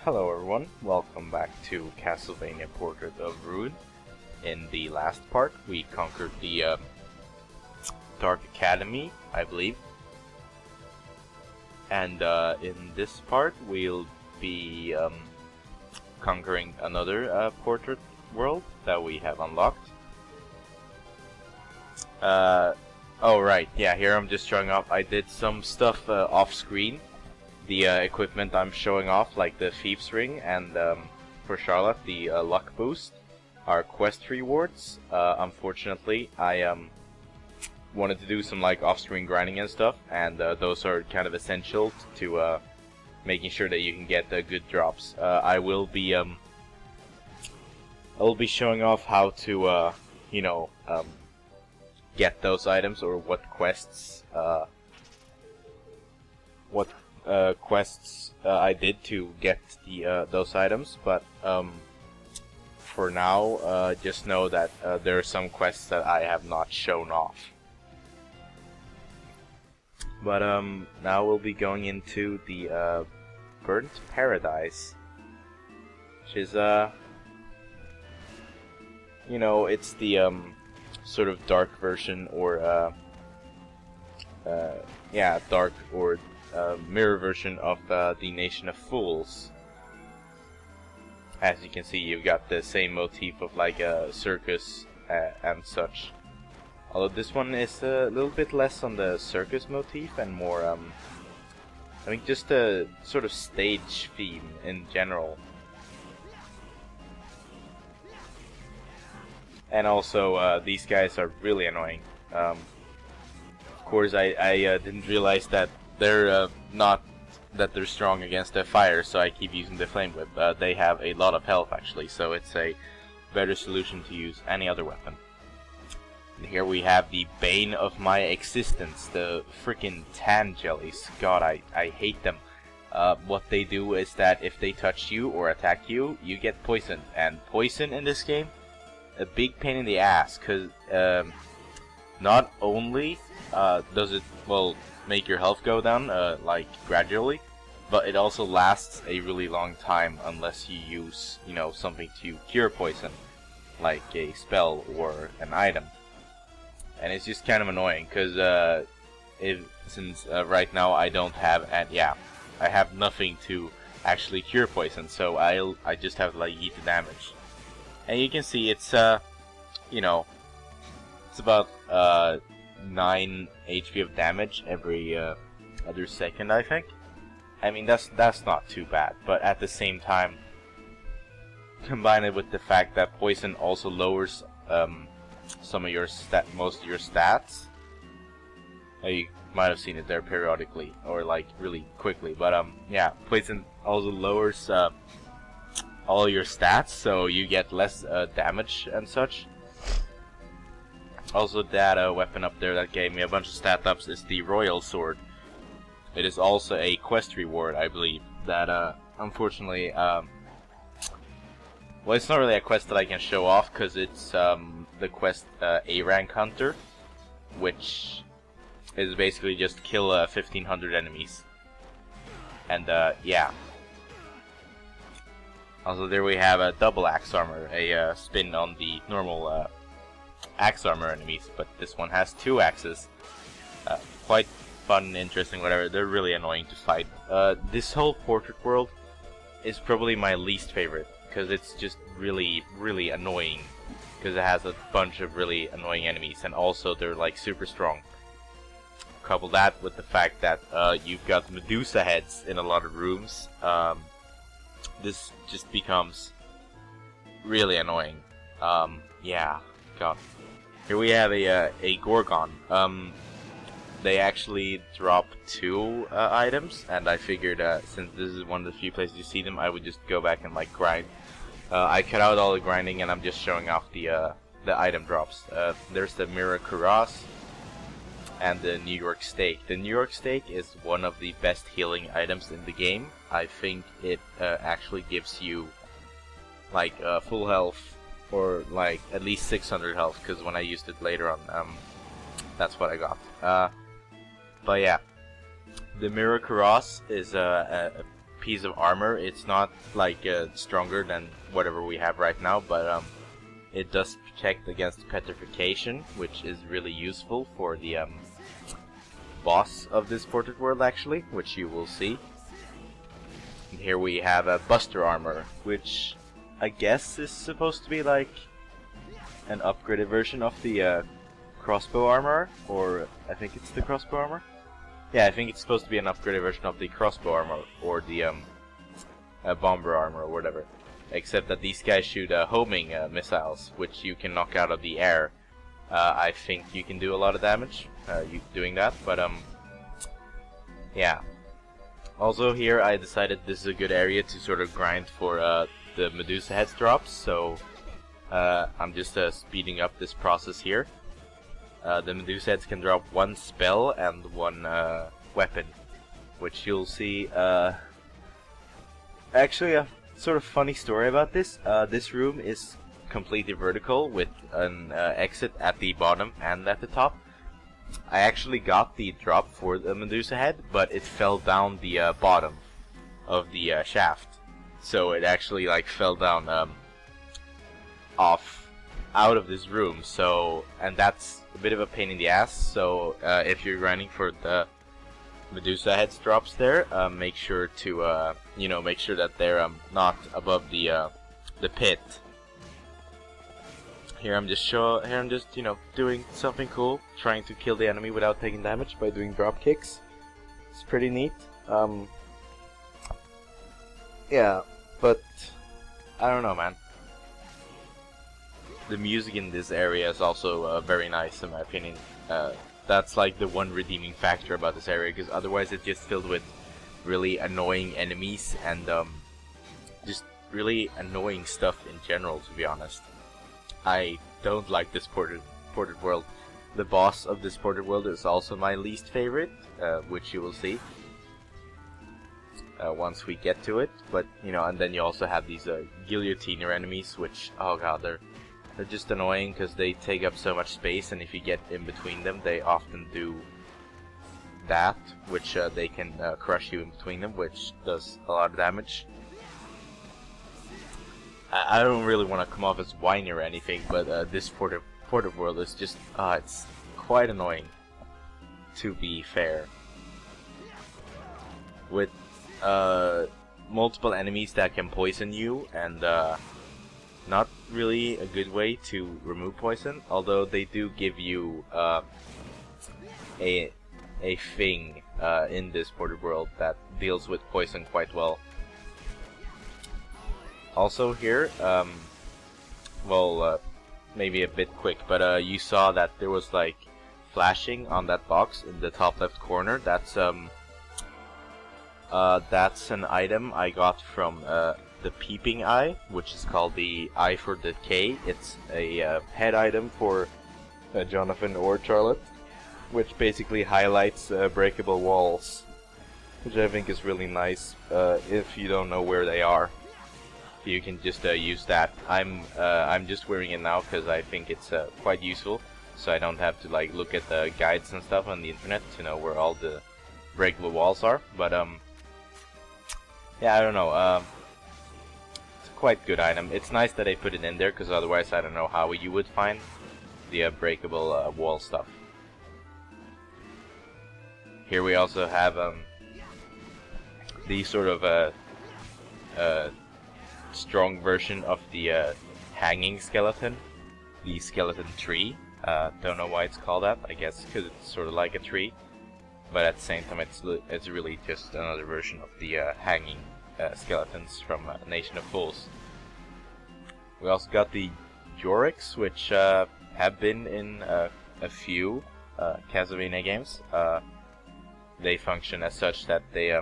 Hello everyone, welcome back to Castlevania Portrait of Ruin. In the last part, we conquered the Dark Academy, I believe. And in this part, we'll be conquering another portrait world that we have unlocked. Oh right, yeah, here I'm just showing off. I did some stuff off screen. The equipment I'm showing off, like the Thief's Ring and for Charlotte, the luck boost, are quest rewards. Unfortunately, I wanted to do some like off-screen grinding and stuff, and those are kind of essential to making sure that you can get good drops. I will be showing off how to get those items, or what quests I did to get the those items, but for now, just know that there are some quests that I have not shown off. But now we'll be going into the Burnt Paradise, which is it's the sort of dark version, or dark or mirror version of the Nation of Fools. As you can see, you've got the same motif of like a circus and such. Although this one is a little bit less on the circus motif and more, I think, just a sort of stage theme in general. And also, these guys are really annoying. Of course, I didn't realize that they're not that they're strong against the fire, so I keep using the flame whip. They have a lot of health actually, so it's a better solution to use any other weapon. And here we have the bane of my existence, the freaking tan jellies. God, I hate them. What they do is that if they touch you or attack you, you get poisoned. And poison in this game, a big pain in the ass, because not only does it, make your health go down, like, gradually, but it also lasts a really long time unless you use, something to cure poison, like a spell or an item. And it's just kind of annoying, because since right now I don't have, I have nothing to actually cure poison, so I just have to like eat the damage. And you can see it's it's about 9 HP of damage every other second, I think. I mean, that's not too bad, but at the same time, combine it with the fact that poison also lowers some of your most of your stats. You might have seen it there periodically, or like really quickly, but poison also lowers all your stats, so you get less damage and such. Also, that weapon up there that gave me a bunch of stat ups is the Royal Sword. It is also a quest reward, I believe, that unfortunately, it's not really a quest that I can show off, because it's the quest A rank hunter, which is basically just kill 1500 enemies. And yeah. Also, there we have a double axe armor, a spin on the normal axe armor enemies, but this one has 2 axes. Quite fun and interesting, whatever. They're really annoying to fight. This whole portrait world is probably my least favorite, because it's just really, really annoying, because it has a bunch of really annoying enemies, and also they're like super strong. Couple that with the fact that you've got Medusa heads in a lot of rooms. This just becomes really annoying. Yeah, God. Here we have a Gorgon. They actually drop 2 items, and I figured since this is one of the few places you see them, I would just go back and like grind. I cut out all the grinding, and I'm just showing off the item drops. There's the Mirror Cuirass and the New York Steak. The New York Steak is one of the best healing items in the game. I think it actually gives you like full health, or like at least 600 health, because when I used it later on, that's what I got. But yeah, the Mirror Cuirass is a piece of armor. It's not like stronger than whatever we have right now, but it does protect against petrification, which is really useful for the boss of this ported world, actually, which you will see. And here we have a Buster armor, which I guess is supposed to be like an upgraded version of the crossbow armor, or I think it's the crossbow armor. Yeah, I think it's supposed to be an upgraded version of the crossbow armor, or the bomber armor, or whatever. Except that these guys shoot homing missiles, which you can knock out of the air. I think you can do a lot of damage doing that, but yeah. Also here I decided this is a good area to sort of grind for the Medusa heads drops, so I'm just speeding up this process here. The Medusa heads can drop one spell and one weapon, which you'll see. Actually, a sort of funny story about this. This room is completely vertical with an exit at the bottom and at the top. I actually got the drop for the Medusa head, but it fell down the bottom of the shaft. So it actually like fell down out of this room. So, and that's a bit of a pain in the ass. So if you're grinding for the Medusa heads drops there, make sure to make sure that they're not above the pit. Here I'm just doing something cool, trying to kill the enemy without taking damage by doing drop kicks. It's pretty neat. Yeah, but I don't know, man. The music in this area is also very nice, in my opinion. That's like the one redeeming factor about this area, because otherwise it's just filled with really annoying enemies and just really annoying stuff in general, to be honest. I don't like this ported world. The boss of this ported world is also my least favorite, which you will see once we get to it. But and then you also have these guillotiner enemies, which, oh god, they're just annoying because they take up so much space, and if you get in between them, they often do that, which they can crush you in between them, which does a lot of damage. I don't really want to come off as whiny or anything, but this ported world is just, it's quite annoying, to be fair. With multiple enemies that can poison you, and not really a good way to remove poison, although they do give you a thing in this ported world that deals with poison quite well. Also here, maybe a bit quick, but you saw that there was like flashing on that box in the top left corner. That's an item I got from the Peeping Eye, which is called the Eye for Decay. It's a head item for Jonathan or Charlotte, which basically highlights breakable walls, which I think is really nice if you don't know where they are. You can just use that. I'm just wearing it now because I think it's quite useful, so I don't have to like look at the guides and stuff on the internet to know where all the breakable walls are. But yeah, I don't know. It's a quite good item. It's nice that they put it in there, because otherwise I don't know how you would find the breakable wall stuff. Here we also have the sort of strong version of the hanging skeleton, the skeleton tree. Don't know why it's called that. I guess because it's sort of like a tree, but at the same time it's really just another version of the hanging skeletons from Nation of Fools. We also got the Jorix, which have been in a few Castlevania games. They function as such that they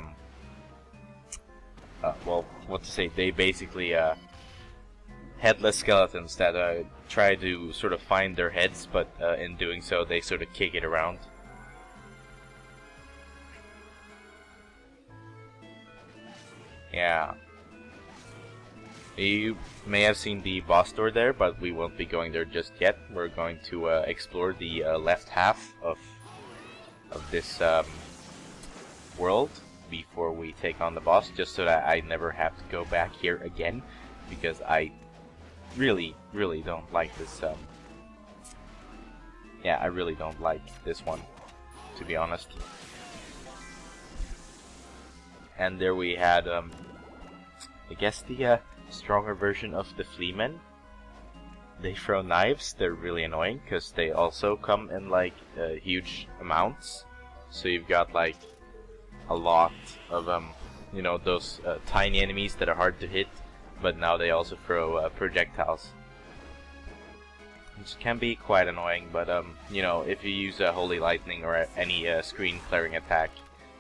they basically headless skeletons that try to sort of find their heads, but in doing so they sort of kick it around. Yeah. You may have seen the boss door there, but we won't be going there just yet. We're going to explore the left half of this world. before we take on the boss, just so that I never have to go back here again, because I really don't like this. Yeah, I really don't like this one, to be honest. And there we had, I guess the stronger version of the Fleamen. They throw knives. They're really annoying because they also come in like huge amounts. So you've got like a lot of you know, those tiny enemies that are hard to hit, but now they also throw projectiles, which can be quite annoying. But you know, if you use a Holy Lightning or any screen clearing attack,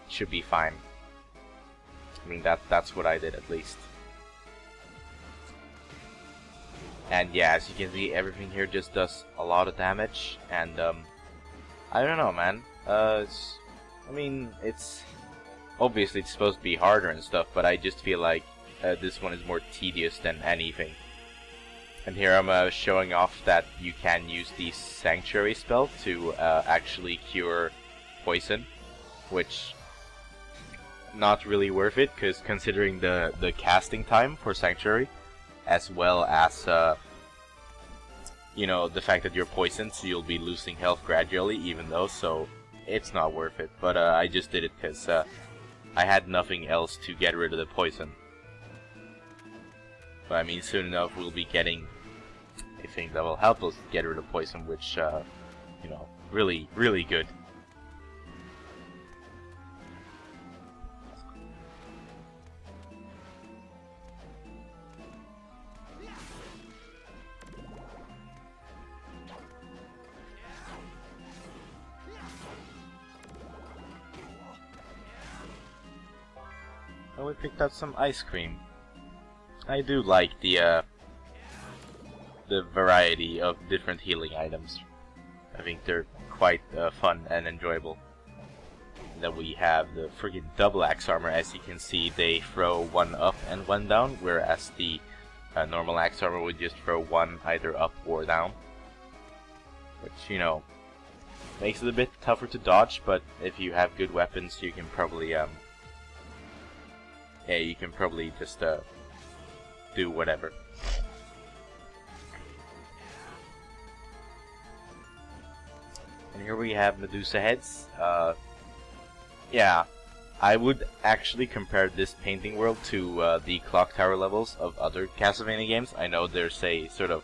it should be fine. I mean, that's what I did at least. And yeah, as you can see, everything here just does a lot of damage, and I don't know, man. I mean, it's obviously it's supposed to be harder and stuff, but I just feel like this one is more tedious than anything. And here I'm showing off that you can use the Sanctuary spell to actually cure poison, which not really worth it, because considering the casting time for Sanctuary, as well as you know, the fact that you're poisoned, so you'll be losing health gradually, even though, so it's not worth it. But I just did it because I had nothing else to get rid of the poison. But I mean, soon enough we'll be getting a thing that will help us get rid of poison, which you know, really good. Oh, we picked up some ice cream. I do like the variety of different healing items. I think they're quite fun and enjoyable. And then we have the friggin' double axe armor. As you can see, they throw one up and one down, whereas the normal axe armor would just throw one either up or down. Which, you know, makes it a bit tougher to dodge, but if you have good weapons, you can probably yeah, you can probably just do whatever. And here we have Medusa heads. Yeah, I would actually compare this painting world to the clock tower levels of other Castlevania games. I know there's a sort of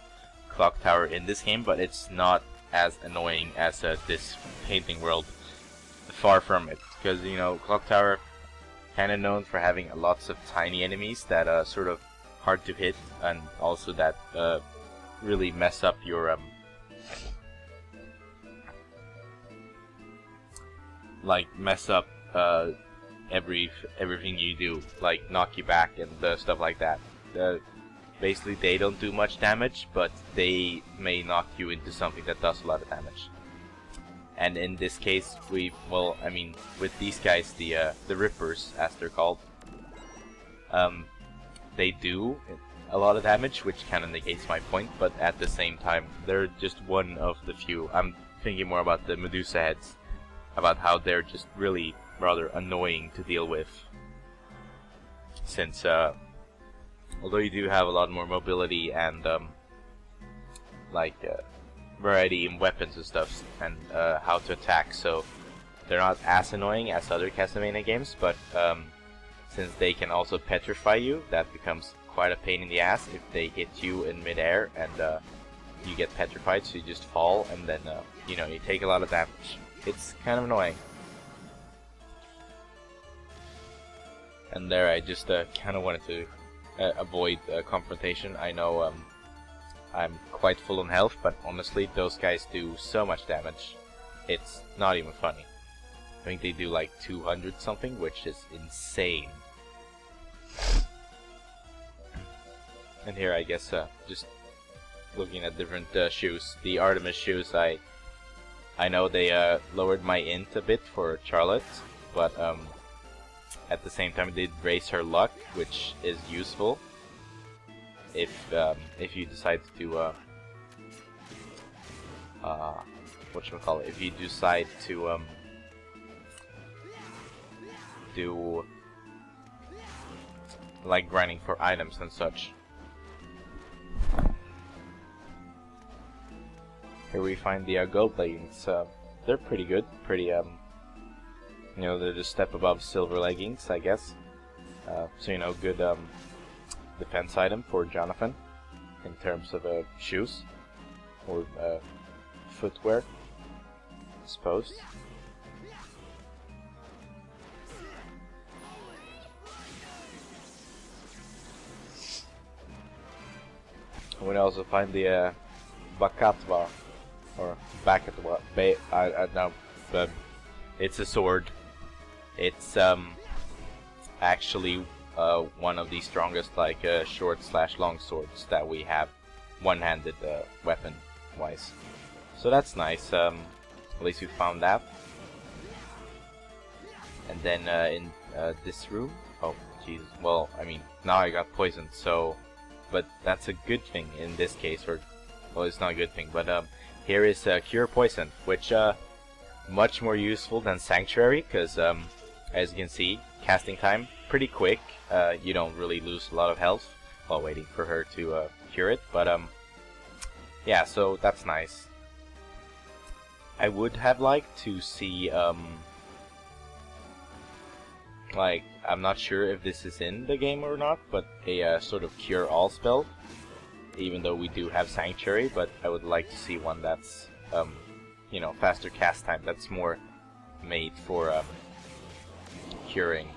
clock tower in this game, but it's not as annoying as this painting world. Far from it, because, you know, clock tower kind of known for having lots of tiny enemies that are sort of hard to hit, and also that really mess up your like mess up everything you do, like knock you back and stuff like that. Basically, they don't do much damage, but they may knock you into something that does a lot of damage. And in this case, well, I mean, with these guys, the Rippers, as they're called, they do a lot of damage, which kind of negates my point, but at the same time, they're just one of the few. I'm thinking more about the Medusa heads, about how they're just really rather annoying to deal with. Since, although you do have a lot more mobility and, variety in weapons and stuff, and how to attack, so they're not as annoying as other Castlevania games, but since they can also petrify you, that becomes quite a pain in the ass if they hit you in midair and you get petrified, so you just fall, and then you know, you take a lot of damage. It's kind of annoying. And there I just kind of wanted to avoid confrontation. I know I'm quite full on health, but honestly, those guys do so much damage. It's not even funny. I think they do like 200 something, which is insane. And here, I guess, just looking at different shoes. The Artemis shoes, I know they lowered my int a bit for Charlotte, but at the same time, it did raise her luck, which is useful. If you decide to whatchamacallit, if you decide to do like grinding for items and such. Here we find the gold leggings. They're pretty good. Pretty, you know, they're just a step above silver leggings, I guess. So, you know, good defense item for Jonathan in terms of shoes or footwear, I suppose. We also find the Bakatwa, or Bakatwa. I don't know, but it's a sword. It's actually one of the strongest, like short/long swords that we have, one-handed weapon-wise. So that's nice. At least we found that. And then in this room, oh Jesus. Well, I mean, now I got poisoned, so. But that's a good thing in this case, or well, it's not a good thing. But here is Cure Poison, which much more useful than Sanctuary, because as you can see, casting time pretty quick. You don't really lose a lot of health while waiting for her to cure it. But yeah, so that's nice. I would have liked to see like, I'm not sure if this is in the game or not, but a sort of cure all spell. Even though we do have Sanctuary, but I would like to see one that's, you know, faster cast time. That's more made for curing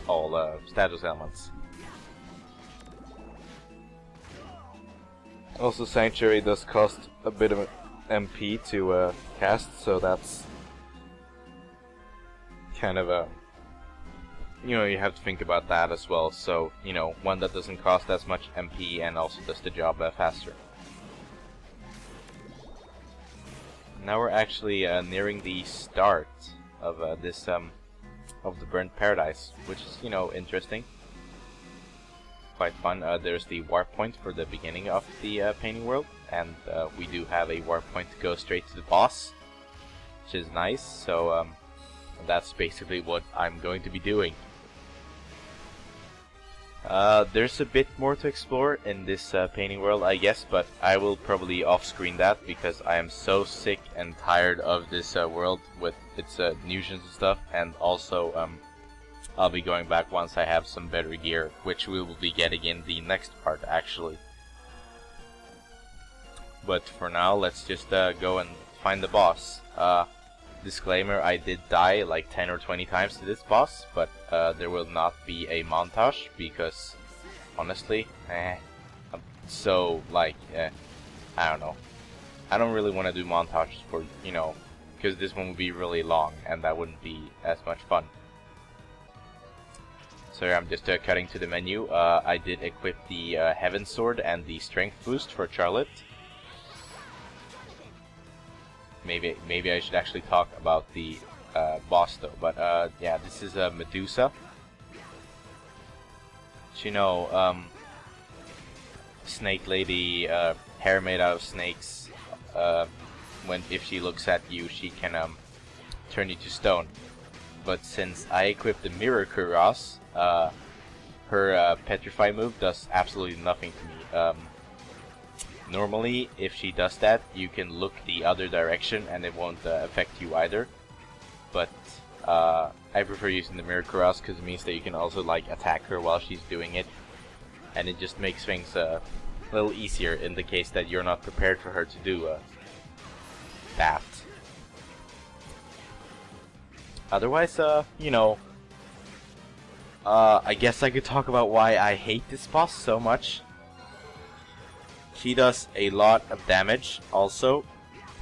all status elements. Also, Sanctuary does cost a bit of MP to cast, so that's kind of a, you know, you have to think about that as well. So, you know, one that doesn't cost as much MP and also does the job faster. Now we're actually nearing the start of this of the Burnt Paradise, which is, you know, interesting. Quite fun. There's the warp point for the beginning of the painting world, and we do have a warp point to go straight to the boss, which is nice. So that's basically what I'm going to be doing. There's a bit more to explore in this painting world, I guess, but I will probably off-screen that because I am so sick and tired of this world with its nuisance and stuff, and also I'll be going back once I have some better gear, which we will be getting in the next part, actually. But for now, let's just go and find the boss. Disclaimer, I did die like 10 or 20 times to this boss, but there will not be a montage because, honestly, I'm so, like, I don't know. I don't really want to do montages for, you know, because this one would be really long and that wouldn't be as much fun. So I'm just cutting to the menu. I did equip the Heaven Sword and the Strength Boost for Charlotte. Maybe I should actually talk about the boss though, but yeah, this is Medusa. You know, snake lady, hair made out of snakes. If she looks at you, she can turn you to stone. But since I equipped the Mirror Cuirass, her Petrify move does absolutely nothing to me. Normally, if she does that, you can look the other direction and it won't affect you either. But I prefer using the Mirror Cuirass because it means that you can also like attack her while she's doing it, and it just makes things a little easier in the case that you're not prepared for her to do that. Otherwise, you know, I guess I could talk about why I hate this boss so much. She does a lot of damage. Also,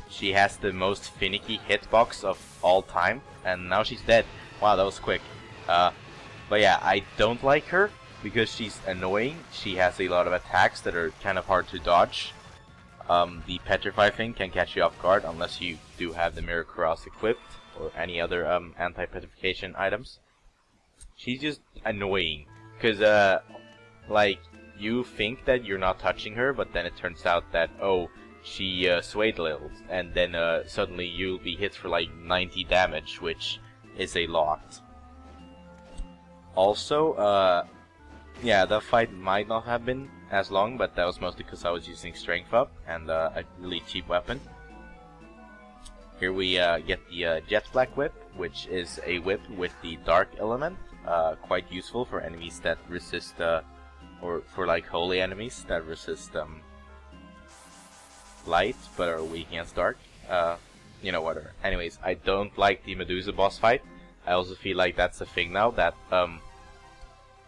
she has the most finicky hitbox of all time, and now she's dead. Wow, that was quick. But yeah, I don't like her because she's annoying. She has a lot of attacks that are kind of hard to dodge. The Petrify thing can catch you off guard unless you do have the Mirror Cuirass equipped or any other anti-petrification items. She's just annoying because like, you think that you're not touching her, but then it turns out that, oh, she swayed a little, and then suddenly you'll be hit for like 90 damage, which is a lot. Also, Yeah, the fight might not have been as long, but that was mostly because I was using strength up and a really cheap weapon. Here we get the Jet Black Whip, which is a whip with the dark element, quite useful for enemies that resist, or for like holy enemies that resist light but are weak against dark. You know, whatever. Anyways, I don't like the Medusa boss fight. I also feel like that's a thing now, that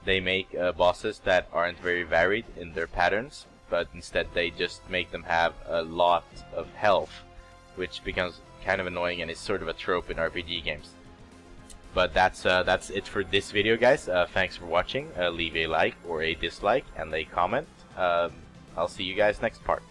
they make bosses that aren't very varied in their patterns, but instead they just make them have a lot of health, which becomes kind of annoying and is sort of a trope in RPG games. But that's it for this video, guys. Thanks for watching. Leave a like or a dislike and a comment. I'll see you guys next part.